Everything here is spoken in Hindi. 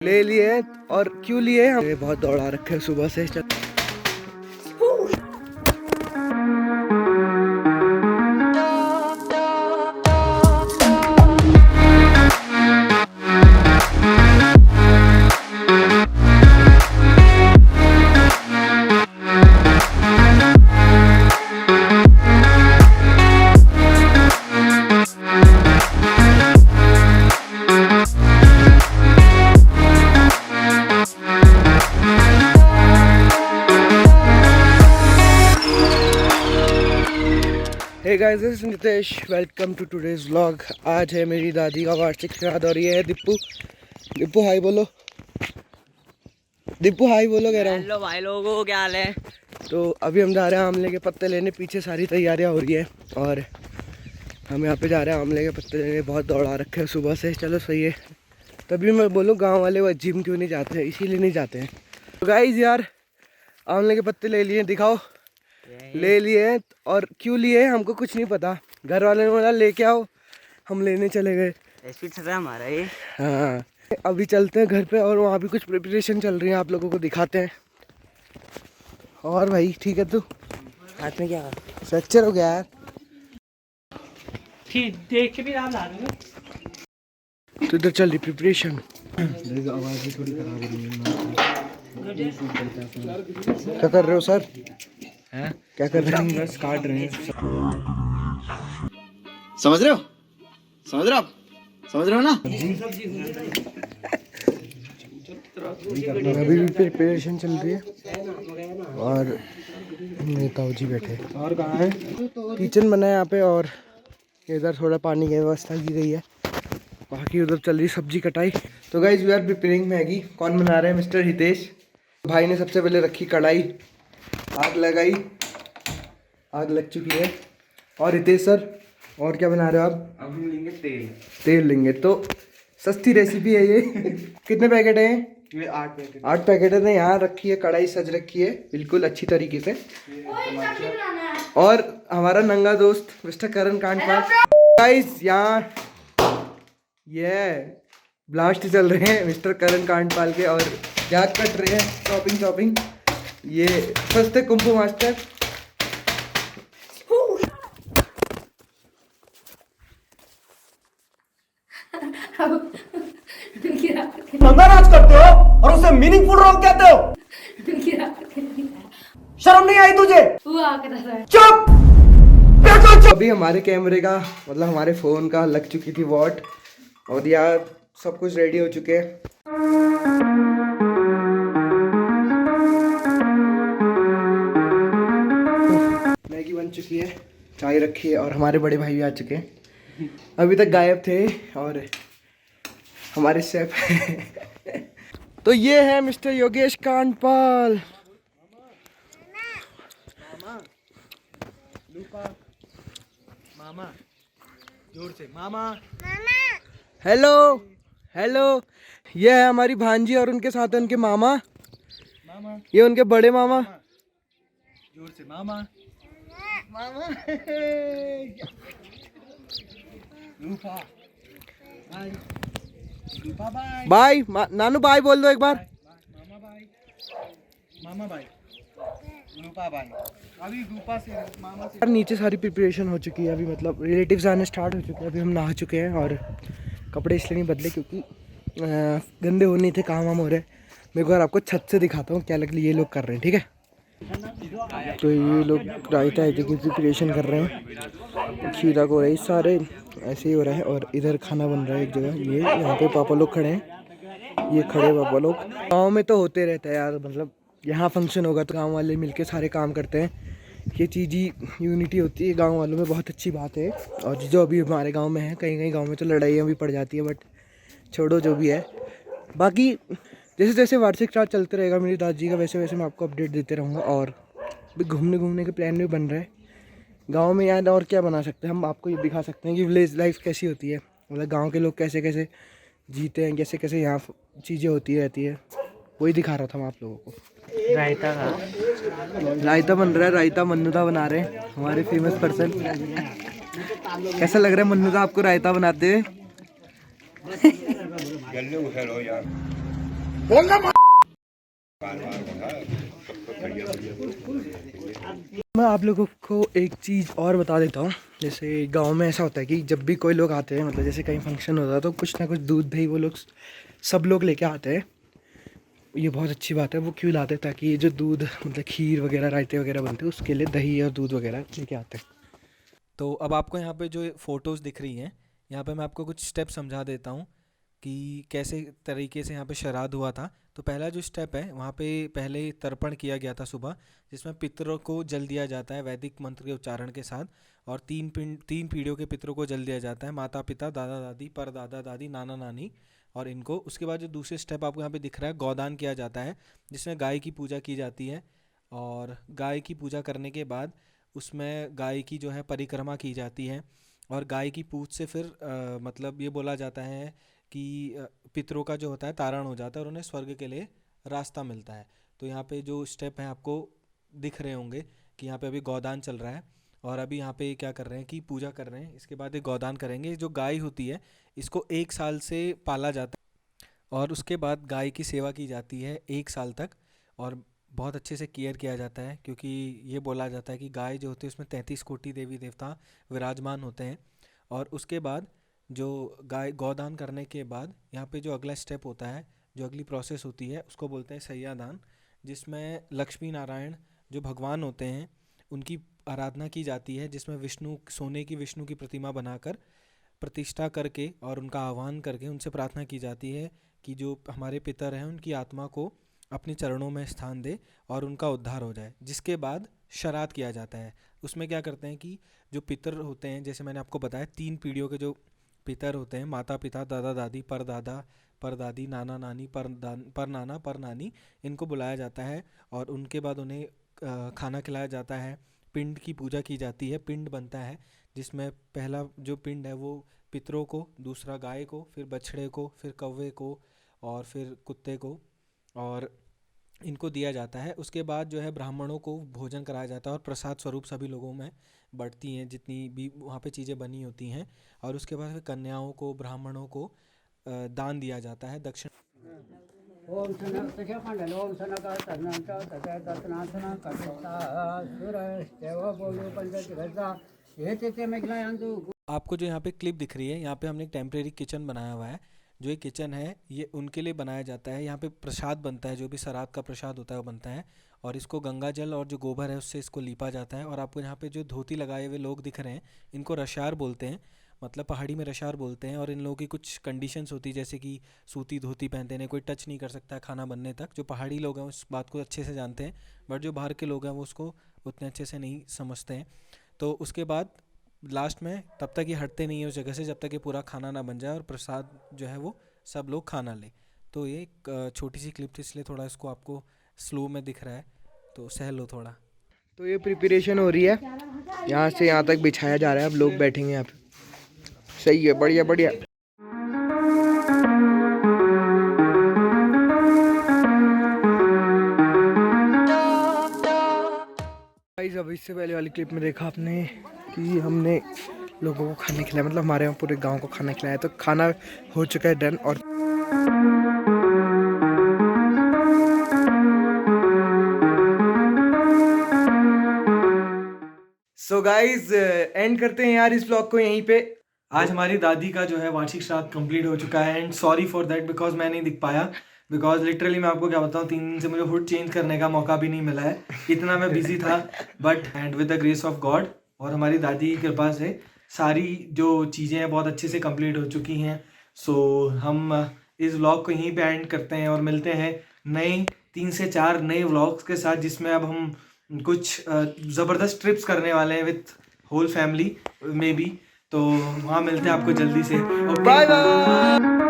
ले लिए। और क्यों लिए हम, बहुत दौड़ा रखे हैं सुबह से। Hey guys, this is Nitesh, welcome to today's vlog. आज है मेरी दादी का वार्षिक श्राद्ध और ये है दिप्पू। दिप्पू हाई बोलो। दिप्पू हाई बोलो कह रहा हूँ। हेलो भाई लोगों, क्या हाल है। तो अभी हम जा रहे हैं आंवले के पत्ते लेने। पीछे सारी तैयारियां हो रही है और हम यहाँ पे जा रहे हैं आंवले के पत्ते लेने। बहुत दौड़ा रखे हैं सुबह से। चलो सही है। तभी मैं बोलूँ गाँव वाले वो जिम क्यों नहीं जाते हैं, इसीलिए नहीं जाते हैं। तो गाइस यार, आंवले के पत्ते ले लिए, दिखाओ। ले लिए। और क्यों लिए हमको कुछ नहीं पता। घर वाले ने बोला लेके आओ, हम लेने चले गए। हमारा ये। हाँ, अभी चलते हैं घर पे और वहाँ भी कुछ प्रिपरेशन चल रही है, आप लोगों को दिखाते हैं। और भाई ठीक है तू? हाथ में क्या फ्रैक्चर हो गया यार। ठीक देख के भी आप ला दूंगा। तो इधर चल रही प्रिपरेशन। आवाज़ भी थोड़ी खराब हो रही है। क्या कर रहे हो सर? हैं? क्या कर रहे हैं? बस काट रहे हैं। समझ रहे हो? समझ रहे हो आप? समझ रहे हो ना? अभी भी प्रिपरेशन चल रही है और नेताओ जी बैठे। और कहाँ है? किचन बना है यहाँ पे और इधर थोड़ा पानी की व्यवस्था की गई है। बाकी उधर चल रही सब्जी कटाई। तो guys we are preparing Maggi. कौन बना रहे हैं? मिस्टर हितेश भाई ने सबसे पहले रखी कढ़ाई, आग लगाई, आग लग चुकी है। और हितेश सर, और क्या बना रहे हो आप? अब हम लेंगे तेल। तेल लेंगे। तो सस्ती रेसिपी है ये। कितने पैकेट हैं? ये 8 पैकेट। 8 पैकेट है। यहाँ रखी है कढ़ाई, सज रखी है बिल्कुल अच्छी तरीके से। और हमारा नंगा दोस्त मिस्टर करण कांडपाल। गाइस यहाँ ये ब्लास्ट चल रहे हैं मिस्टर करण कांडपाल के और प्याज कट रहे हैं, चॉपिंग। ये सस्ते कुंफू मास्टर। नाच करते हो और उसे मीनिंगफुल रोल कहते हो। शर्म नहीं आई तुझे? चुप। अभी हमारे कैमरे का मतलब हमारे फ़ोन का लग चुकी थी वॉट और यार सब कुछ रेडी हो चुके हैं। मैगी बन चुकी है, चाय रखी है और हमारे बड़े भाई भी आ चुके हैं। अभी तक गायब थे और हमारे शेफ तो ये है मिस्टर योगेश कांडपाल। मामा जोर से मामा। Hello hello. ये है हमारी भांजी और उनके साथ है उनके मामा। ये उनके बड़े मामा। जोर से मामा। मामा। रूपा बाय। रूपा बाय। बाय नानू बाय बोल दो एक बार। मामा बाय। मामा बाय। रूपा बाय। अभी रूपा से मामा से। नीचे सारी प्रिपरेशन हो चुकी है। अभी मतलब रिलेटिव्स आने स्टार्ट हो चुके हैं। अभी हम नहा चुके हैं और कपड़े इसलिए नहीं बदले क्योंकि गंदे हो नहीं थे, काम वाम हो रहे। मेरे को आपको छत से दिखाता हूँ क्या लग ये लोग कर रहे हैं, ठीक है। तो ये लोग रायता की प्रिपरेशन कर रहे हैं। खीरा को रही सारे ऐसे ही हो रहा है और इधर खाना बन रहा है एक जगह। ये यहाँ पे पापा लोग खड़े हैं, ये खड़े पापा लोग। गाँव में तो होते रहता है यार, मतलब यहाँ फंक्शन होगा तो गाँव वाले मिलके सारे काम करते हैं। ये चीज़ ही यूनिटी होती है गांव वालों में, बहुत अच्छी बात है। और जो अभी हमारे गांव में है, कहीं कहीं गांव में तो लड़ाइयाँ भी पड़ जाती है, बट छोड़ो जो भी है। बाकी जैसे जैसे वार्षिक श्राद्ध चलते रहेगा मेरी दादी का, वैसे वैसे मैं आपको अपडेट देते रहूँगा। और भी घूमने के प्लान भी बन रहे हैं गाँव में यार। और क्या बना सकते हैं हम, आपको ये दिखा सकते हैं कि विलेज लाइफ कैसी होती है, मतलब गाँव के लोग कैसे कैसे जीते हैं, कैसे कैसे यहाँ चीज़ें होती रहती है, वही दिखा रहा था मैं आप लोगों को। रायता बन रहा है। रायता मन्नूदा बना रहे हैं हमारे फेमस पर्सन। कैसा लग रहा है मन्नूदा आपको रायता बनाते हुए? मैं आप लोगों को एक चीज़ और बता देता हूँ। जैसे गांव में ऐसा होता है कि जब भी कोई लोग आते हैं, मतलब जैसे कहीं फंक्शन होता है तो कुछ ना कुछ दूध दही वो लोग सब लोग लेके आते हैं। ये बहुत अच्छी बात है। वो क्यों लाते हैं? ताकि ये जो दूध मतलब खीर वगैरह रायते वगैरह बनते हैं उसके लिए दही और दूध वगैरह लेके आते हैं। तो अब आपको यहाँ पे जो फ़ोटोज़ दिख रही हैं, यहाँ पे मैं आपको कुछ स्टेप समझा देता हूँ कि कैसे तरीके से यहाँ पे श्राद्ध हुआ था। तो पहला जो स्टेप है वहाँ पे पहले तर्पण किया गया था सुबह, जिसमें पितरों को जल दिया जाता है वैदिक मंत्र के उच्चारण के साथ, और तीन पीढ़ियों के पितरों को जल दिया जाता है, माता पिता, दादा दादी, परदादा दादी, नाना नानी और इनको। उसके बाद जो दूसरे स्टेप आपको यहाँ पे दिख रहा है, गौदान किया जाता है, जिसमें गाय की पूजा की जाती है। और गाय की पूजा करने के बाद उसमें गाय की जो है परिक्रमा की जाती है, और गाय की पूँछ से फिर मतलब ये बोला जाता है कि पितरों का जो होता है तारण हो जाता है और उन्हें स्वर्ग के लिए रास्ता मिलता है। तो यहाँ पे जो स्टेप हैं आपको दिख रहे होंगे कि यहाँ पे अभी गौदान चल रहा है, और अभी यहाँ पे क्या कर रहे हैं कि पूजा कर रहे हैं। इसके बाद ये गौदान करेंगे। जो गाय होती है इसको 1 साल से पाला जाता है, और उसके बाद गाय की सेवा की जाती है 1 साल तक, और बहुत अच्छे से केयर किया जाता है, क्योंकि ये बोला जाता है कि गाय जो होती है उसमें 33 कोटि देवी देवता विराजमान होते हैं। और उसके बाद जो गाय गौदान करने के बाद यहाँ पे जो अगला स्टेप होता है, जो अगली प्रोसेस होती है, उसको बोलते हैं सैयादान, जिसमें लक्ष्मी नारायण जो भगवान होते हैं उनकी आराधना की जाती है, जिसमें सोने की विष्णु की प्रतिमा बनाकर प्रतिष्ठा करके और उनका आह्वान करके उनसे प्रार्थना की जाती है कि जो हमारे पितर हैं उनकी आत्मा को अपने चरणों में स्थान दे और उनका उद्धार हो जाए। जिसके बाद श्राद्ध किया जाता है। उसमें क्या करते हैं कि जो पितर होते हैं, जैसे मैंने आपको बताया 3 पीढ़ियों के जो पितर होते हैं, माता पिता, दादा दादी, परदादा परदादी, नाना नानी, पर नाना पर नानी, इनको बुलाया जाता है और उनके बाद उन्हें खाना खिलाया जाता है। पिंड की पूजा की जाती है, पिंड बनता है, जिसमें पहला जो पिंड है वो पितरों को, दूसरा गाय को, फिर बछड़े को, फिर कौवे को और फिर कुत्ते को, और इनको दिया जाता है। उसके बाद जो है ब्राह्मणों को भोजन कराया जाता है और प्रसाद स्वरूप सभी लोगों में बढ़ती हैं जितनी भी वहाँ पे चीज़ें बनी होती हैं। और उसके बाद फिर कन्याओं को, ब्राह्मणों को दान दिया जाता है, दक्षिण। ओम सनक ओम सनक तन्नंत तते तत्नासना कटता सुरस्तेव बोलो पंचगता ये ते मेघलायंतु। आपको जो यहाँ पे क्लिप दिख रही है, यहाँ पे हमने एक टेम्परेरी किचन बनाया हुआ है। जो ये किचन है ये उनके लिए बनाया जाता है। यहाँ पे प्रसाद बनता है, जो भी श्राद्ध का प्रसाद होता है वो बनता है, और इसको गंगा जल और जो गोबर है उससे इसको लीपा जाता है। और आपको यहाँ पे जो धोती लगाए हुए लोग दिख रहे हैं, इनको रशार बोलते हैं, मतलब पहाड़ी में रशार बोलते हैं। और इन लोगों की कुछ कंडीशंस होती है, जैसे कि सूती धोती पहनते हैं, कोई टच नहीं कर सकता है खाना बनने तक। जो पहाड़ी लोग हैं उस बात को अच्छे से जानते हैं, बट जो बाहर के लोग हैं वो उसको उतने अच्छे से नहीं समझते हैं। तो उसके बाद लास्ट में तब तक ये हटते नहीं है उस जगह से जब तक ये पूरा खाना ना बन जाए और प्रसाद जो है वो सब लोग खाना लें। तो ये एक छोटी सी क्लिप थी, इसलिए थोड़ा इसको आपको स्लो में दिख रहा है, तो सह लो थोड़ा। तो ये प्रिपरेशन हो रही है, यहाँ से यहाँ तक बिछाया जा रहा है। अब लोग बैठेंगे यहाँ पे। सही है, बढ़िया बढ़िया। अब इससे पहले वाली क्लिप में देखा आपने कि हमने लोगों को खाना खिलाया, मतलब हमारे यहाँ पूरे गांव को खाना खिलाया। तो खाना हो चुका है डन। और सो गाइज एंड करते हैं यार इस ब्लॉग को यहीं पे। आज हमारी दादी का जो है वार्षिक श्राद्ध कंप्लीट हो चुका है, and sorry for that because मैं नहीं दिख पाया, बिकॉज लिटरली मैं आपको क्या बताऊँ, 3 दिन से मुझे हुड चेंज करने का मौका भी नहीं मिला है, इतना मैं बिजी था। But and with the grace of God और हमारी दादी की कृपा से सारी जो चीज़ें हैं बहुत अच्छे से कंप्लीट हो चुकी हैं। सो हम इस व्लॉग को यहीं पे एंड करते हैं और मिलते हैं नए 3 से 4 नए व्लॉग्स के साथ, जिसमें अब हम कुछ ज़बरदस्त ट्रिप्स करने वाले हैं with whole family maybe. तो वहाँ मिलते हैं आपको जल्दी से। Bye bye.